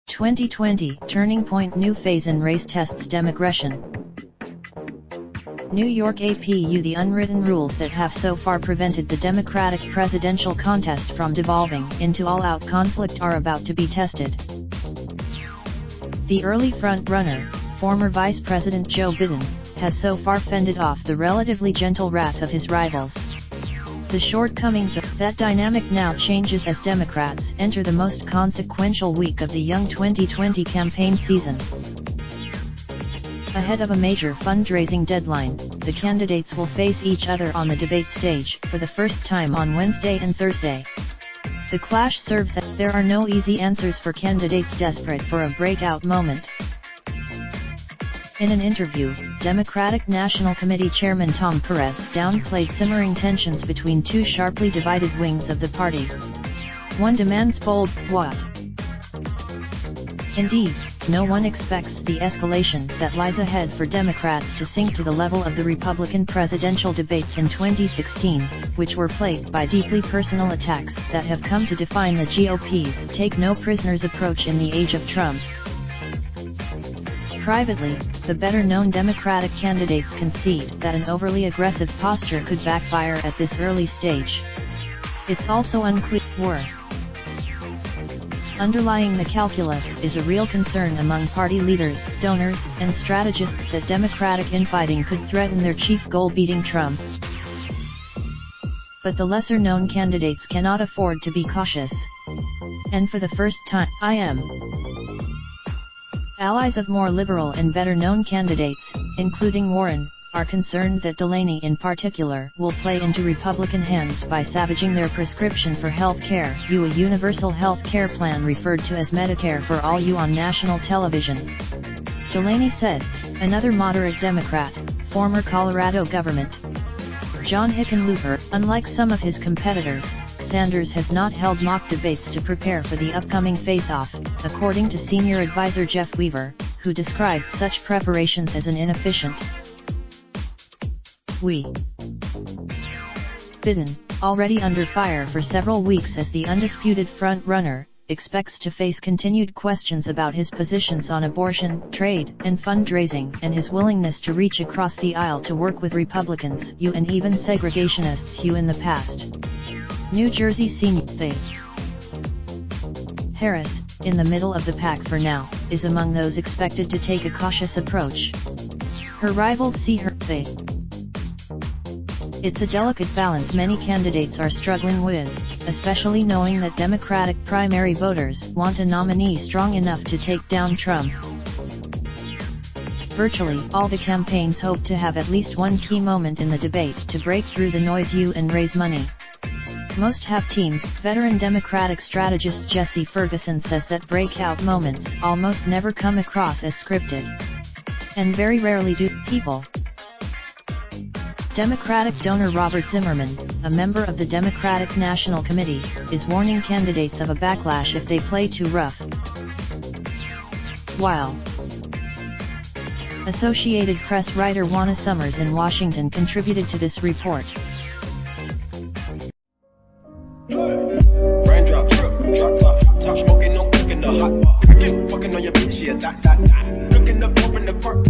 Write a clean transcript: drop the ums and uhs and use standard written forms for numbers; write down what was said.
"2020 Turning Point New Phase in Race Tests Demigression." New York APU. The unwritten rules that have so far prevented the Democratic presidential contest from devolving into all-out conflict are about to be tested. The early front-runner, former Vice President Joe Biden, has so far fended off the relatively gentle wrath of his rivals. The shortcomings of that dynamic now changes as Democrats enter the most consequential week of the young 2020 campaign season. Ahead of a major fundraising deadline, the candidates will face each other on the debate stage for the first time on Wednesday and Thursday. The clash serves as there are no easy answers for candidates desperate for a breakout moment. In an interview, Democratic National Committee Chairman Tom Perez downplayed simmering tensions between two sharply divided wings of the party. One demands bold, "What?" Indeed, no one expects the escalation that lies ahead for Democrats to sink to the level of the Republican presidential debates in 2016, which were plagued by deeply personal attacks that have come to define the GOP's take-no-prisoners approach in the age of Trump. Privately, the better-known Democratic candidates concede that an overly aggressive posture could backfire at this early stage. It's also unclear where. Underlying the calculus is a real concern among party leaders, donors, and strategists that Democratic infighting could threaten their chief goal, beating Trump. But the lesser-known candidates cannot afford to be cautious. And for the first time, allies of more liberal and better-known candidates, including Warren, are concerned that Delaney in particular will play into Republican hands by savaging their prescription for health care, a universal health care plan referred to as Medicare for All on national television. Delaney said, another moderate Democrat, former Colorado government John Hickenlooper. Unlike some of his competitors, Sanders has not held mock debates to prepare for the upcoming face-off, according to senior advisor Jeff Weaver, who described such preparations as an inefficient. Biden, already under fire for several weeks as the undisputed front-runner, expects to face continued questions about his positions on abortion, trade, and fundraising, and his willingness to reach across the aisle to work with Republicans, and even segregationists, in the past. New Jersey senior Harris, in the middle of the pack for now, is among those expected to take a cautious approach. Her rivals see her It's a delicate balance many candidates are struggling with, especially knowing that Democratic primary voters want a nominee strong enough to take down Trump. Virtually all the campaigns hope to have at least one key moment in the debate to break through the noise and raise money. Most have teams. Veteran Democratic strategist Jesse Ferguson says that breakout moments almost never come across as scripted. And very rarely do people. Democratic donor Robert Zimmerman, a member of the Democratic National Committee, is warning candidates of a backlash if they play too rough. While Associated Press writer Juana Summers in Washington contributed to this report. Raindrop, drop top, smoking, no cooking the hot pot. Fucking on your bitch, yeah, that. Looking up, open the park.